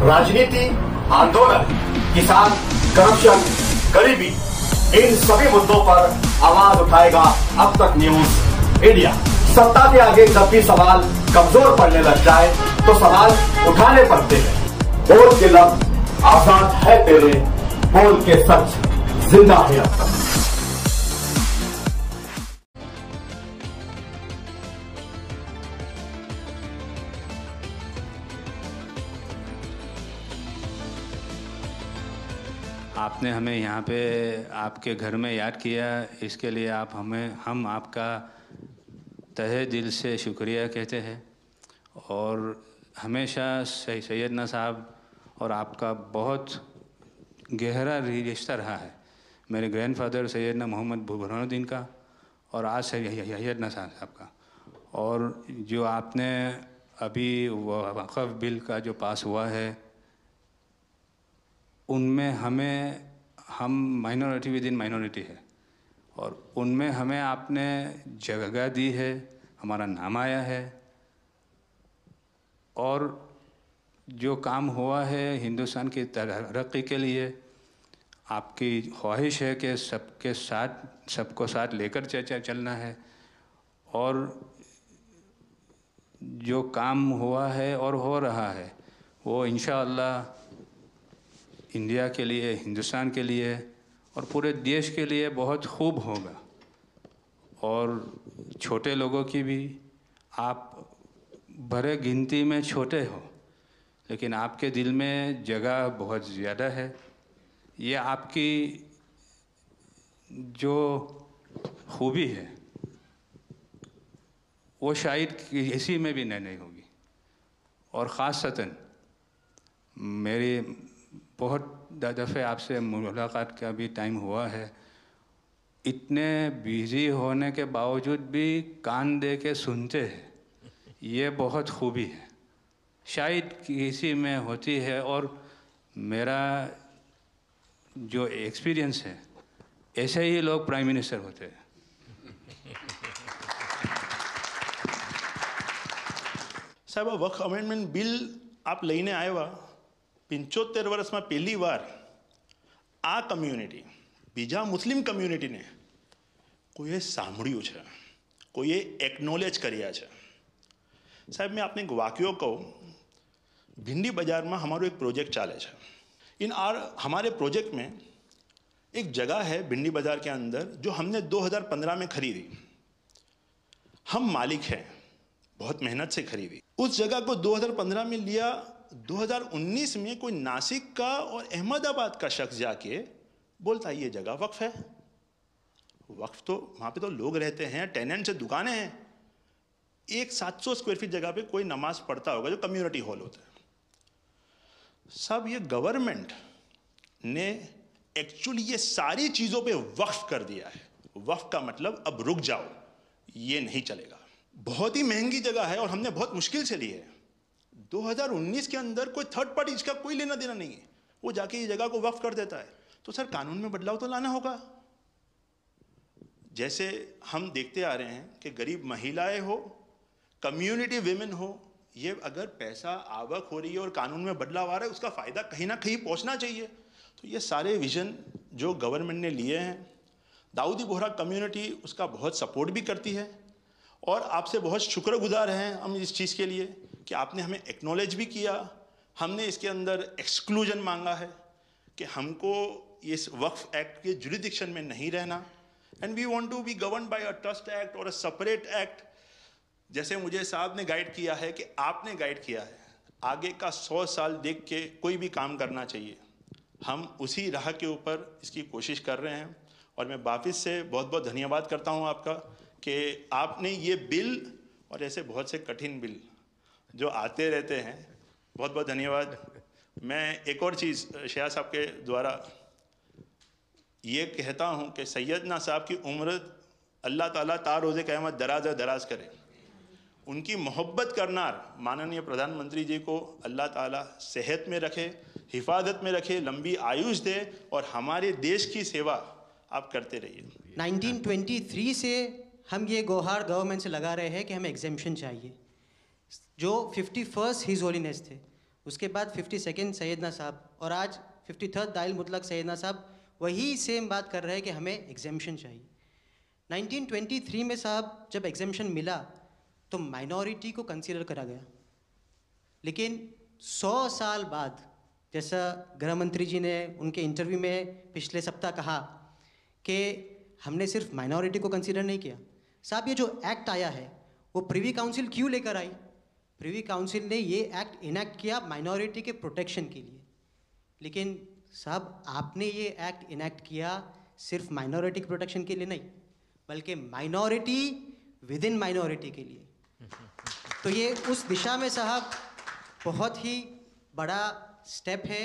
राजनीति, आंदोलन, किसान, करप्शन, गरीबी, इन सभी मुद्दों पर आवाज उठाएगा अब तक न्यूज इंडिया। सत्ता के आगे जब भी सवाल कमजोर पड़ने लग जाए तो सवाल उठाने पड़ते हैं। बोल के लफ्ज आजाद है तेरे, बोल के सच जिंदा है अब तक। आपने हमें यहाँ पे आपके घर में याद किया, इसके लिए हम आपका तहे दिल से शुक्रिया कहते हैं। और हमेशा सैयदना साहब और आपका बहुत गहरा रिश्ता रहा है। मेरे ग्रैंडफादर सैयदना मोहम्मद बुरहानुद्दीन का और आज सैयदना साहब का। और जो आपने अभी वक़्फ़ बिल का जो पास हुआ है, उनमें हम माइनॉरिटी विद इन माइनॉरिटी है और उनमें हमें आपने जगह दी है, हमारा नाम आया है। और जो काम हुआ है हिंदुस्तान की तरक्की के लिए, आपकी ख्वाहिश है कि सबको साथ लेकर चलना है। और जो काम हुआ है और हो रहा है वो इंशाअल्लाह इंडिया के लिए, हिंदुस्तान के लिए और पूरे देश के लिए बहुत खूब होगा। और छोटे लोगों की भी, आप भरे गिनती में छोटे हो लेकिन आपके दिल में जगह बहुत ज़्यादा है। ये आपकी जो खूबी है वो शायद किसी में भी नहीं होगी। और ख़ासतन मेरी बहुत दफ़े आपसे मुलाकात का भी टाइम हुआ है, इतने बिज़ी होने के बावजूद भी कान दे के सुनते हैं, ये बहुत खूबी है, शायद किसी में होती है। और मेरा जो एक्सपीरियंस है, ऐसे ही लोग प्राइम मिनिस्टर होते हैं। साहब, वक्फ अमेंडमेंट बिल आप લઈને આવ્યા 75 વર્ષમાં પહેલી વાર આ કમ્યુનિટી, બીજા મુસ્લિમ કમ્યુનિટીને કોઈએ સાંભળ્યું છે, કોઈએ એકનોલેજ કર્યા છે। સાહેબ, मैं आपने एक वाक्य कहूँ, भिंडी बाजार में हमारो एक प्रोजेक्ट चाले है। हमारे प्रोजेक्ट में एक जगह है भिंडी बाजार के अंदर जो हमने 2015 में खरीदी। हम मालिक हैं, बहुत मेहनत से खरीदी। उस जगह को 2015 में लिया, 2019 में कोई नासिक का और अहमदाबाद का शख्स जाके बोलता ये जगह वक्फ है। वक्फ तो वहाँ पे तो लोग रहते हैं, टेनेंट्स, दुकानें हैं। एक 700 स्क्वायर फीट जगह पे कोई नमाज पढ़ता होगा जो कम्युनिटी हॉल होता है। सब ये गवर्नमेंट ने एक्चुअली ये सारी चीज़ों पे वक्फ कर दिया है। वक्फ का मतलब अब रुक जाओ, ये नहीं चलेगा। बहुत ही महंगी जगह है और हमने बहुत मुश्किल से ली है। 2019 के अंदर कोई थर्ड पार्टी, इसका कोई लेना देना नहीं है, वो जाके ये जगह को वक्फ कर देता है। तो सर, कानून में बदलाव तो लाना होगा। जैसे हम देखते आ रहे हैं कि गरीब महिलाएं हो, कम्युनिटी विमेन हो, ये अगर पैसा आवक हो रही है और कानून में बदलाव आ रहा है, उसका फायदा कहीं ना कहीं पहुंचना चाहिए। तो ये सारे विजन जो गवर्नमेंट ने लिए हैं, दाऊदी बोहरा कम्युनिटी उसका बहुत सपोर्ट भी करती है। और आपसे बहुत शुक्रगुजार हैं हम इस चीज़ के लिए कि आपने हमें एक्नॉलेज भी किया। हमने इसके अंदर एक्सक्लूजन मांगा है कि हमको इस वक्फ एक्ट के जुरिडिक्शन में नहीं रहना, and we want to be govern by a trust act और अ सेपरेट एक्ट। जैसे मुझे साहब ने गाइड किया है कि आपने गाइड किया है, आगे का 100 साल देख के कोई भी काम करना चाहिए। हम उसी राह के ऊपर इसकी कोशिश कर रहे हैं। और मैं वापस से बहुत बहुत धन्यवाद करता हूँ आपका कि आपने ये बिल और ऐसे बहुत से कठिन बिल जो आते रहते हैं, बहुत बहुत धन्यवाद। मैं एक और चीज़ शाह साहब के द्वारा ये कहता हूँ कि सैयदना साहब की उम्र अल्लाह ताला तार रोज़े क़यामत दराज करे। उनकी मोहब्बत करनार माननीय प्रधानमंत्री जी को अल्लाह ताला सेहत में रखे, हिफाजत में रखे, लंबी आयुष दे और हमारे देश की सेवा आप करते रहिए। 1923 से हम ये गुहार गवर्नमेंट से लगा रहे हैं कि हमें एग्जेम्पशन चाहिए। जो 51st हिज होलीनेस थे, उसके बाद 52nd सैयदना साहब और आज 53rd दाइल मुतलक सैयदना साहब वही सेम बात कर रहे हैं कि हमें एग्जेम्पशन चाहिए। 1923 में साहब जब एग्जेम्पशन मिला तो माइनॉरिटी को कंसीडर करा गया, लेकिन 100 साल बाद, जैसा गृह मंत्री जी ने उनके इंटरव्यू में पिछले सप्ताह कहा कि हमने सिर्फ माइनॉरिटी को कंसीडर नहीं किया। साहब ये जो एक्ट आया है वो प्रिवी काउंसिल क्यों लेकर आई? प्रिवी काउंसिल ने ये एक्ट इनैक्ट किया माइनॉरिटी के प्रोटेक्शन के लिए, लेकिन साहब आपने ये एक्ट इनैक्ट किया सिर्फ माइनॉरिटी के प्रोटेक्शन के लिए नहीं, बल्कि माइनॉरिटी विद इन माइनॉरिटी के लिए। तो ये उस दिशा में साहब बहुत ही बड़ा स्टेप है।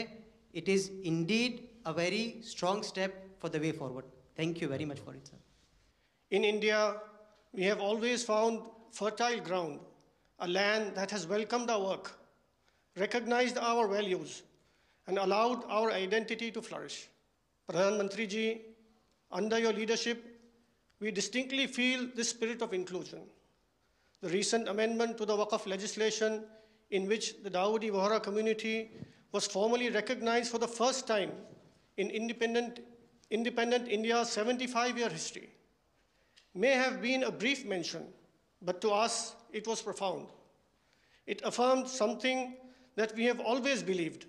It is indeed a very strong step for the way forward. Thank you very much for it sir. In India, we have always found fertile ground, a land that has welcomed our work, recognized our values, and allowed our identity to flourish. Pradhan Mantri ji, under your leadership, we distinctly feel this spirit of inclusion. The recent amendment to the Waqf legislation, in which the Dawoodi Bohra community was formally recognized for the first time in independent India's 75-year history, may have been a brief mention, but to us it was profound. It affirmed something that we have always believed.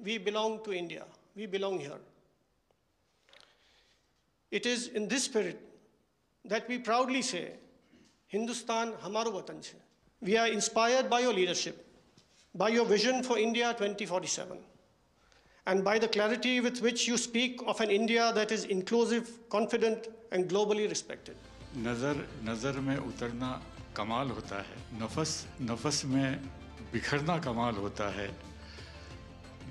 We belong to India. We belong here. It is in this spirit that we proudly say, Hindustan hamaro watan chhe. We are inspired by your leadership, by your vision for India 2047, and by the clarity with which you speak of an India that is inclusive, confident, and globally respected. नज़र में उतरना कमाल होता है, नफस में बिखरना कमाल होता है,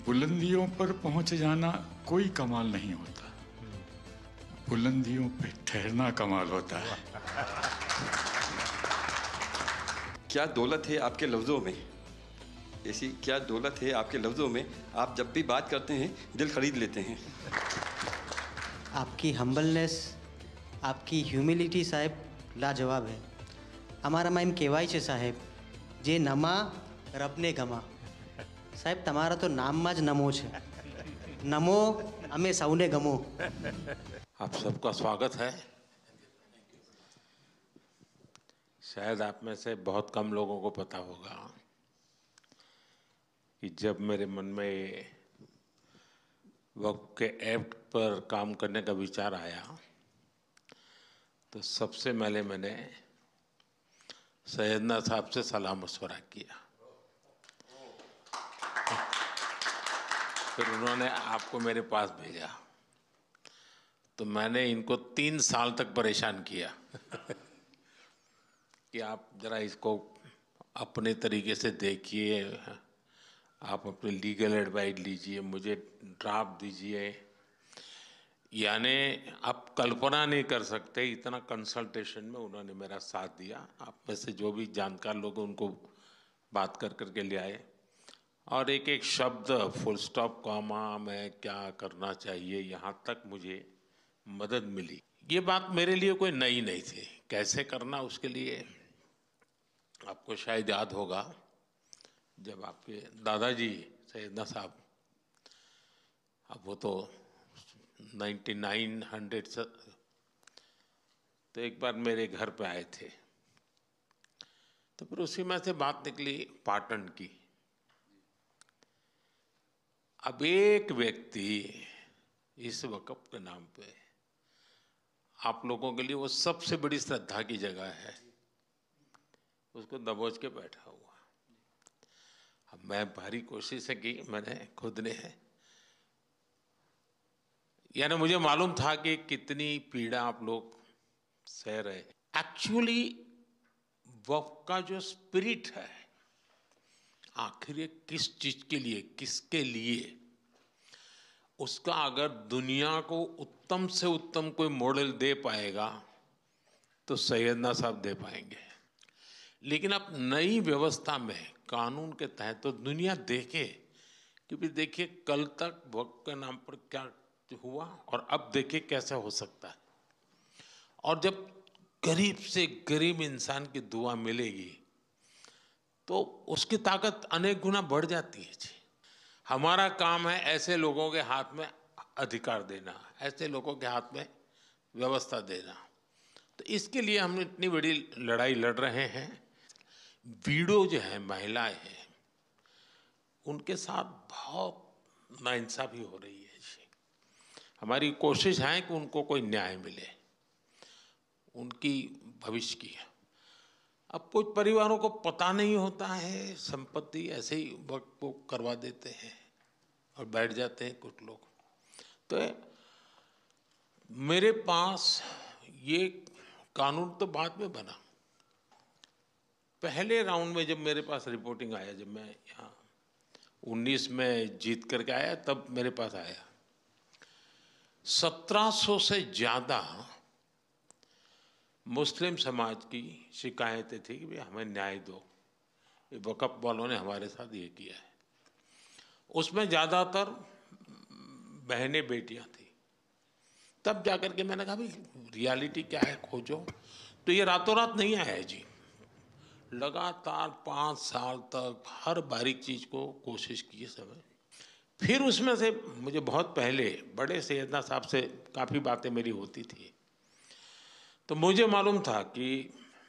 बुलंदियों पर पहुंच जाना कोई कमाल नहीं होता, बुलंदियों पे ठहरना कमाल होता है। क्या दौलत है आपके लफ्ज़ों में, ऐसी क्या दौलत है आपके लफ्ज़ों में, आप जब भी बात करते हैं दिल खरीद लेते हैं। आपकी हम्बलनेस, आपकी ह्यूमिलिटी साहेब लाजवाब है। અમારા માં એમ કહેવાય છે સાહેબ, જે નમા રબને ગમા। સાહેબ તમારા તો નામમાં જ નમો છે, નમો અમે સૌને ગમો। आप सबका स्वागत है। शायद आप में से बहुत कम लोगों को पता होगा कि जब मेरे मन में वक्फ के एक्ट पर काम करने का विचार आया तो सबसे पहले मैंने सैयदना साहब से सलाह मशवरा किया, फिर उन्होंने आपको मेरे पास भेजा, तो मैंने इनको 3 साल तक परेशान किया कि आप जरा इसको अपने तरीके से देखिए, आप अपने लीगल एडवाइस लीजिए, मुझे ड्राफ्ट दीजिए। यानी आप कल्पना नहीं कर सकते इतना कंसल्टेशन में उन्होंने मेरा साथ दिया। आप में से जो भी जानकार लोग उनको बात कर करके ले आए, और एक एक शब्द, फुल स्टॉप, कॉमा में क्या करना चाहिए, यहाँ तक मुझे मदद मिली। ये बात मेरे लिए कोई नई नहीं थी, कैसे करना उसके लिए आपको शायद याद होगा जब आपके दादाजी सैयदना साहब, अब वो तो 1900 से, तो एक बार मेरे घर पे आए थे, तो फिर उसी में से बात निकली पाटन की। अब एक व्यक्ति इस वक़्फ़ के नाम पे आप लोगों के लिए वो सबसे बड़ी श्रद्धा की जगह है, उसको दबोच के बैठा हुआ। अब मैं भारी कोशिश की, मैंने खुद ने, यानी मुझे मालूम था कि कितनी पीड़ा आप लोग सह रहे। एक्चुअली वक्फ का जो स्पिरिट है, आखिर ये किस चीज के लिए, किसके लिए, उसका अगर दुनिया को उत्तम से उत्तम कोई मॉडल दे पाएगा तो सैयदना साहब दे पाएंगे। लेकिन अब नई व्यवस्था में कानून के तहत तो दुनिया देखे कि भी देखिए कल तक वक्फ के नाम पर क्या हुआ और अब देखिए कैसे हो सकता है। और जब गरीब से गरीब इंसान की दुआ मिलेगी तो उसकी ताकत अनेक गुना बढ़ जाती है जी। हमारा काम है ऐसे लोगों के हाथ में अधिकार देना, ऐसे लोगों के हाथ में व्यवस्था देना। तो इसके लिए हम इतनी बड़ी लड़ाई लड़ रहे हैं। वीडो जो है, महिलाएं हैं, उनके साथ बहुत नाइंसाफी हो रही है। हमारी कोशिश है कि उनको कोई न्याय मिले, उनकी भविष्य की। अब कुछ परिवारों को पता नहीं होता है, संपत्ति ऐसे ही वक्त को करवा देते हैं और बैठ जाते हैं कुछ लोग। तो मेरे पास ये कानून तो बाद में बना। पहले राउंड में जब मेरे पास रिपोर्टिंग आया, जब मैं यहाँ 19 में जीत करके आया, तब मेरे पास आया 1700 से ज़्यादा मुस्लिम समाज की शिकायतें थी कि भाई हमें न्याय दो, ये वक़्फ़ वालों ने हमारे साथ ये किया है। उसमें ज़्यादातर बहनें, बेटियां थी। तब जाकर के मैंने कहा भाई रियलिटी क्या है, खोजो। तो ये रातों रात नहीं आया है जी, लगातार 5 साल तक हर बारीक चीज़ को कोशिश की समय। फिर उसमें से मुझे बहुत पहले बड़े सैयदना साहब से काफ़ी बातें मेरी होती थी, तो मुझे मालूम था कि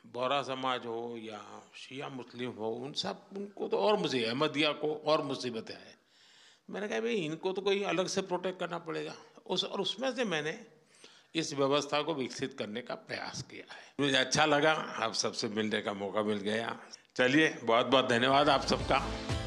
बोहरा समाज हो या शिया मुस्लिम हो, उनको तो और मुझे अहमदिया को और मुसीबतें हैं। मैंने कहा भाई इनको तो कोई अलग से प्रोटेक्ट करना पड़ेगा। उसमें से मैंने इस व्यवस्था को विकसित करने का प्रयास किया है। मुझे अच्छा लगा, आप सबसे मिलने का मौका मिल गया। चलिए, बहुत बहुत धन्यवाद आप सबका।